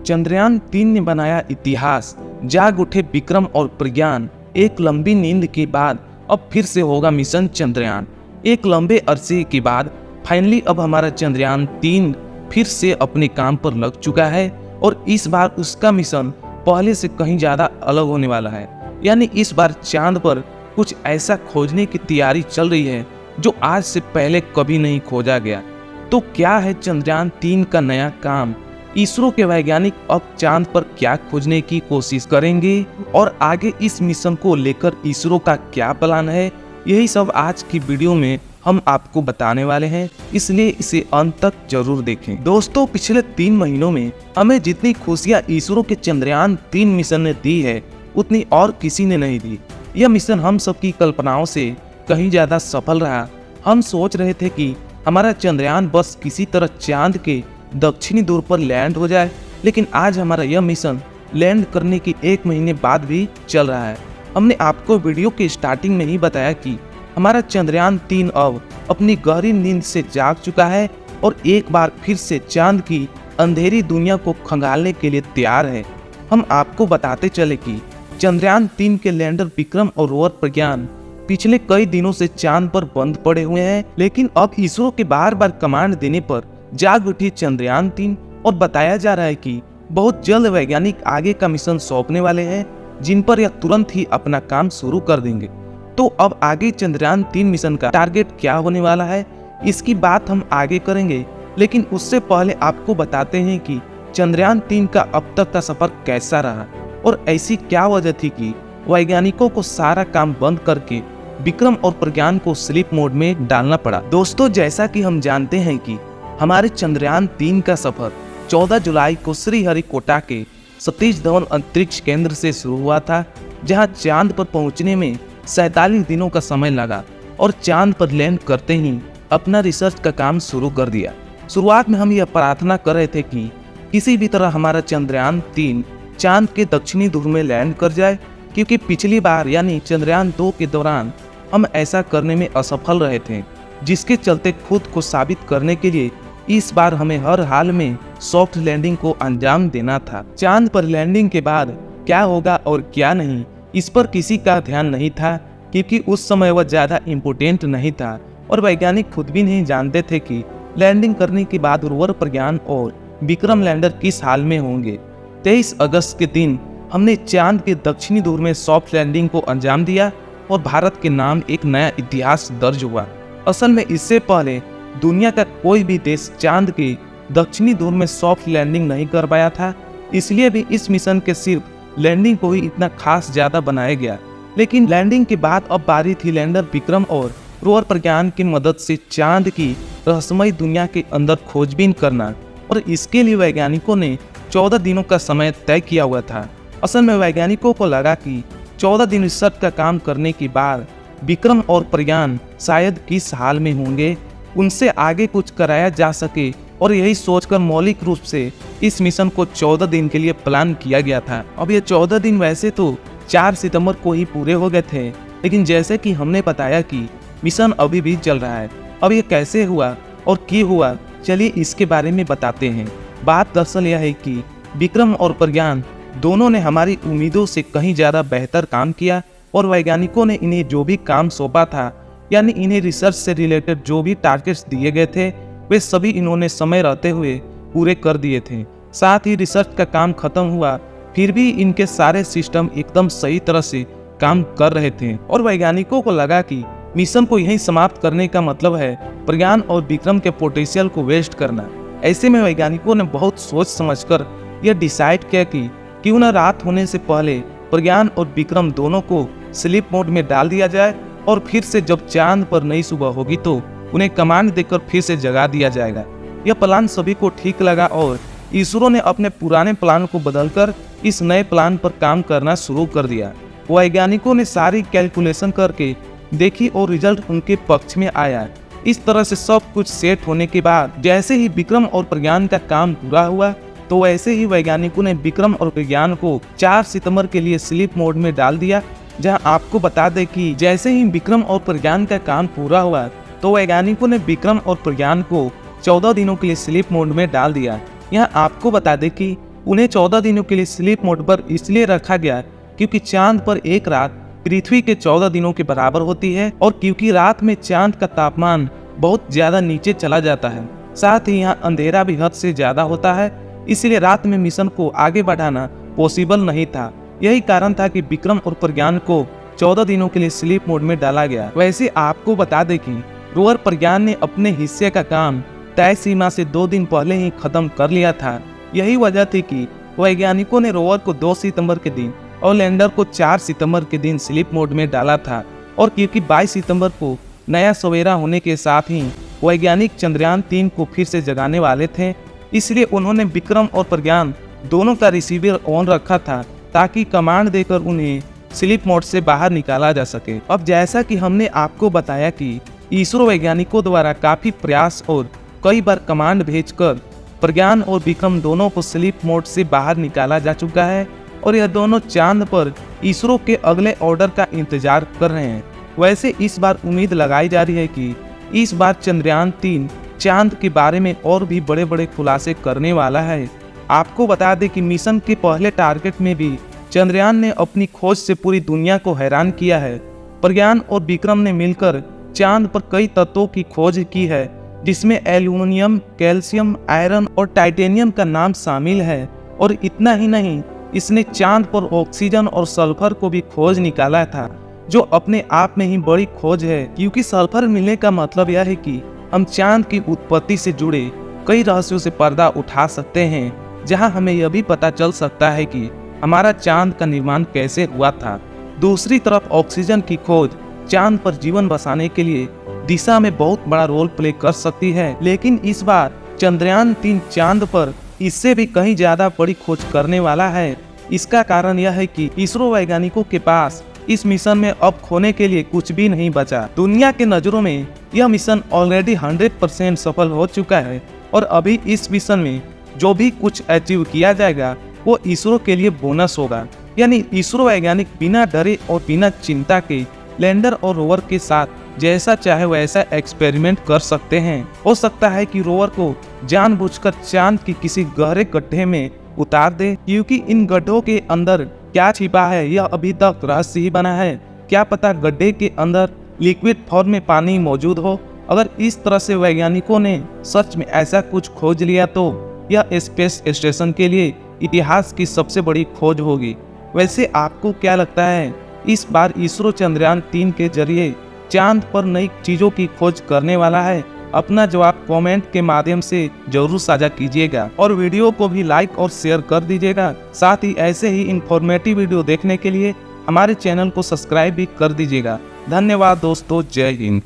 चंद्रयान-3 ने बनाया इतिहास। जाग उठे विक्रम और प्रज्ञान। एक लंबी नींद के बाद अब फिर से होगा मिशन चंद्रयान। एक लंबे अरसे के बाद फाइनली अब हमारा चंद्रयान-3 फिर से अपने काम पर लग चुका है और इस बार उसका मिशन पहले से कहीं ज़्यादा अलग होने वाला है। यानी इस बार चांद पर कुछ ऐसा खोजने की तैयारी चल रही है जो आज से पहले कभी नहीं खोजा गया। तो क्या है चंद्रयान-3 का नया काम? इसरो के वैज्ञानिक अब चांद पर क्या खोजने की कोशिश करेंगे और आगे इस मिशन को लेकर इसरो का क्या प्लान है, यही सब आज की वीडियो में हम आपको बताने वाले हैं, इसलिए इसे अंत तक जरूर देखें। दोस्तों, पिछले 3 महीनों में हमें जितनी खुशियां इसरो के चंद्रयान-3 मिशन ने दी है उतनी और किसी ने नहीं दी। यह मिशन हम सबकी कल्पनाओं से कहीं ज्यादा सफल रहा। हम सोच रहे थे कि हमारा चंद्रयान बस किसी तरह चांद के दक्षिणी ध्रुव पर लैंड हो जाए, लेकिन आज हमारा यह मिशन लैंड करने के 1 महीने बाद भी चल रहा है। हमने आपको वीडियो के स्टार्टिंग में ही बताया कि हमारा चंद्रयान-3 अब अपनी गहरी नींद से जाग चुका है और एक बार फिर से चांद की अंधेरी दुनिया को खंगालने के लिए तैयार है। हम आपको बताते चले कि चंद्रयान-3 के लैंडर विक्रम और रोवर प्रज्ञान पिछले कई दिनों से चांद पर बंद पड़े हुए हैं, लेकिन अब इसरो के बार बार कमांड देने पर जाग उठी चंद्रयान-3 और बताया जा रहा है कि बहुत जल्द वैज्ञानिक आगे का मिशन सौंपने वाले हैं जिन पर यह तुरंत ही अपना काम शुरू कर देंगे। तो अब आगे चंद्रयान-3 मिशन का टारगेट क्या होने वाला है, इसकी बात हम आगे करेंगे, लेकिन उससे पहले आपको बताते हैं कि चंद्रयान-3 का अब तक का सफर कैसा रहा और ऐसी क्या वजह थी कि वैज्ञानिकों को सारा काम बंद करके विक्रम और प्रज्ञान को स्लीप मोड में डालना पड़ा। दोस्तों, जैसा कि हम जानते हैं कि हमारे चंद्रयान-3 का सफर 14 जुलाई को श्रीहरिकोटा के सतीश धवन अंतरिक्ष केंद्र से शुरू हुआ था, जहां चांद पर पहुंचने में 47 दिनों का समय लगा और चांद पर लैंड करते ही अपना रिसर्च का काम शुरू कर दिया। शुरुआत में हम यह प्रार्थना कर रहे थे कि किसी भी तरह हमारा चंद्रयान-3 चांद के दक्षिणी ध्रुव में लैंड कर जाए, क्योंकि पिछली बार यानी चंद्रयान-2 के दौरान हम ऐसा करने में असफल रहे थे, जिसके चलते खुद को साबित करने के लिए इस बार हमें हर हाल में सॉफ्ट लैंडिंग को अंजाम देना था। चांद पर लैंडिंग के बाद क्या होगा और क्या नहीं, इस पर किसी का ध्यान नहीं था, क्योंकि उस समय वह ज़्यादा इम्पोर्टेंट नहीं था और वैज्ञानिक खुद भी नहीं जानते थे कि लैंडिंग करने के बाद रोवर प्रज्ञान और विक्रम लैंडर किस हाल में होंगे। 23 अगस्त के दिन हमने चांद के दक्षिणी ध्रुव में सॉफ्ट लैंडिंग को अंजाम दिया और भारत के नाम एक नया इतिहास दर्ज हुआ। असल में इससे पहले दुनिया का कोई भी देश चांद के दक्षिणी ध्रुव में सॉफ्ट लैंडिंग नहीं कर पाया था, इसलिए भी इस मिशन के सिर्फ लैंडिंग को ही इतना खास ज्यादा बनाया गया। लेकिन लैंडिंग के बाद अब बारी थी लैंडर विक्रम और रोवर प्रज्ञान की मदद से चांद की रहस्यमय दुनिया के अंदर खोजबीन करना, और इसके लिए वैज्ञानिकों ने 14 दिनों का समय तय किया हुआ था। असल में वैज्ञानिकों को लगा कि 14 दिन रिसर्च का काम करने के बाद विक्रम और प्रज्ञान शायद किस हाल में होंगे, उनसे आगे कुछ कराया जा सके, और यही सोचकर मौलिक रूप से इस मिशन को 14 दिन के लिए प्लान किया गया था। अब ये 14 दिन वैसे तो 4 सितंबर को ही पूरे हो गए थे, लेकिन जैसे कि हमने बताया कि मिशन अभी भी चल रहा है। अब ये कैसे हुआ और क्यों हुआ, चलिए इसके बारे में बताते हैं। बात दरअसल यह है कि विक्रम और प्रज्ञान दोनों ने हमारी उम्मीदों से कहीं ज़्यादा बेहतर काम किया और वैज्ञानिकों ने इन्हें जो भी काम सौंपा था, यानी इन्हें रिसर्च से रिलेटेड जो भी टारगेट्स दिए गए थे, वे सभी इन्होंने समय रहते हुए पूरे कर दिए थे। साथ ही रिसर्च का काम खत्म हुआ, फिर भी इनके सारे सिस्टम एकदम सही तरह से काम कर रहे थे और वैज्ञानिकों को लगा कि मिशन को यहीं समाप्त करने का मतलब है प्रज्ञान और विक्रम के पोटेंशियल को वेस्ट करना। ऐसे में वैज्ञानिकों ने बहुत सोच समझकर यह डिसाइड किया कि क्यों न रात होने से पहले प्रज्ञान और विक्रम दोनों को स्लीप मोड में डाल दिया जाए और फिर से जब चांद पर नई सुबह होगी तो उन्हें कमांड देकर फिर से जगा दिया जाएगा। यह प्लान सभी को ठीक लगा और इसरो ने अपने पुराने प्लान को बदलकर इस नए प्लान पर काम करना शुरू कर दिया। वैज्ञानिकों ने सारी कैलकुलेशन करके देखी और रिजल्ट उनके पक्ष में आया। इस तरह से सब कुछ सेट होने के बाद जैसे ही विक्रम और प्रज्ञान का काम पूरा हुआ, तो वैसे ही वैज्ञानिकों ने विक्रम और प्रज्ञान को 4 सितंबर के लिए स्लीप मोड में डाल दिया। जहां आपको बता दें कि जैसे ही विक्रम और प्रज्ञान का काम पूरा हुआ, तो वैज्ञानिकों ने विक्रम और प्रज्ञान को 14 दिनों के लिए स्लीप मोड में डाल दिया। यहाँ आपको बता दें कि उन्हें 14 दिनों के लिए स्लीप मोड पर इसलिए रखा गया क्योंकि चांद पर एक रात पृथ्वी के 14 दिनों के बराबर होती है और क्योंकि रात में चांद का तापमान बहुत ज्यादा नीचे चला जाता है, साथ ही यहाँ अंधेरा भी हद से ज्यादा होता है, इसलिए रात में मिशन को आगे बढ़ाना पॉसिबल नहीं था। यही कारण था कि विक्रम और प्रज्ञान को 14 दिनों के लिए स्लीप मोड में डाला गया। वैसे आपको बता दें कि रोवर प्रज्ञान ने अपने हिस्से का काम तय सीमा से 2 दिन पहले ही खत्म कर लिया था। यही वजह थी कि वैज्ञानिकों ने रोवर को 2 सितंबर के दिन और लैंडर को 4 सितंबर के दिन स्लीप मोड में डाला था। और क्योंकि 22 सितंबर को नया सवेरा होने के साथ ही वैज्ञानिक चंद्रयान 3 को फिर से जगाने वाले थे, इसलिए उन्होंने विक्रम और प्रज्ञान दोनों का रिसीवर ऑन रखा था ताकि कमांड देकर उन्हें स्लीप मोड से बाहर निकाला जा सके। अब जैसा कि हमने आपको बताया कि इसरो वैज्ञानिकों द्वारा काफी प्रयास और कई बार कमांड भेजकर प्रज्ञान और विक्रम दोनों को स्लीप मोड से बाहर निकाला जा चुका है और यह दोनों चांद पर इसरो के अगले ऑर्डर का इंतजार कर रहे हैं। वैसे इस बार उम्मीद लगाई जा रही है कि इस बार चंद्रयान 3 चांद के बारे में और भी बड़े बड़े खुलासे करने वाला है। आपको बता दें कि मिशन के पहले टारगेट में भी चंद्रयान ने अपनी खोज से पूरी दुनिया को हैरान किया है। प्रज्ञान और विक्रम ने मिलकर चांद पर कई तत्वों की खोज की है, जिसमें एल्यूमिनियम, कैल्शियम, आयरन और टाइटेनियम का नाम शामिल है। और इतना ही नहीं, इसने चांद पर ऑक्सीजन और सल्फर को भी खोज निकाला था, जो अपने आप में ही बड़ी खोज है, क्योंकि सल्फर मिलने का मतलब यह है कि हम चांद की उत्पत्ति से जुड़े कई रहस्यों से पर्दा उठा सकते हैं, जहां हमें यह भी पता चल सकता है कि हमारा चांद का निर्माण कैसे हुआ था। दूसरी तरफ ऑक्सीजन की खोज चांद पर जीवन बसाने के लिए दिशा में बहुत बड़ा रोल प्ले कर सकती है, लेकिन इस बार चंद्रयान 3 चांद पर इससे भी कहीं ज्यादा बड़ी खोज करने वाला है। इसका कारण यह है कि इसरो वैज्ञानिकों के पास इस मिशन में अब खोने के लिए कुछ भी नहीं बचा। दुनिया के नजरों में यह मिशन ऑलरेडी 100% सफल हो चुका है और अभी इस मिशन में जो भी कुछ अचीव किया जाएगा वो इसरो के लिए बोनस होगा। यानी इसरो वैज्ञानिक बिना डरे और बिना चिंता के लैंडर और रोवर के साथ जैसा चाहे वैसा एक्सपेरिमेंट कर सकते हैं। हो सकता है कि रोवर को जानबूझकर चांद की किसी गहरे गड्ढे में उतार दे, क्योंकि इन गड्ढों के अंदर क्या छिपा है यह अभी तक रहस्य ही बना है। क्या पता गड्ढे के अंदर लिक्विड फॉर्म में पानी मौजूद हो। अगर इस तरह से वैज्ञानिकों ने सच में ऐसा कुछ खोज लिया तो यह स्पेस स्टेशन के लिए इतिहास की सबसे बड़ी खोज होगी। वैसे आपको क्या लगता है, इस बार इसरो चंद्रयान 3 के जरिए चांद पर नई चीजों की खोज करने वाला है? अपना जवाब कमेंट के माध्यम से जरूर साझा कीजिएगा और वीडियो को भी लाइक और शेयर कर दीजिएगा। साथ ही ऐसे ही इंफॉर्मेटिव वीडियो देखने के लिए हमारे चैनल को सब्सक्राइब भी कर दीजिएगा। धन्यवाद दोस्तों, जय हिंद।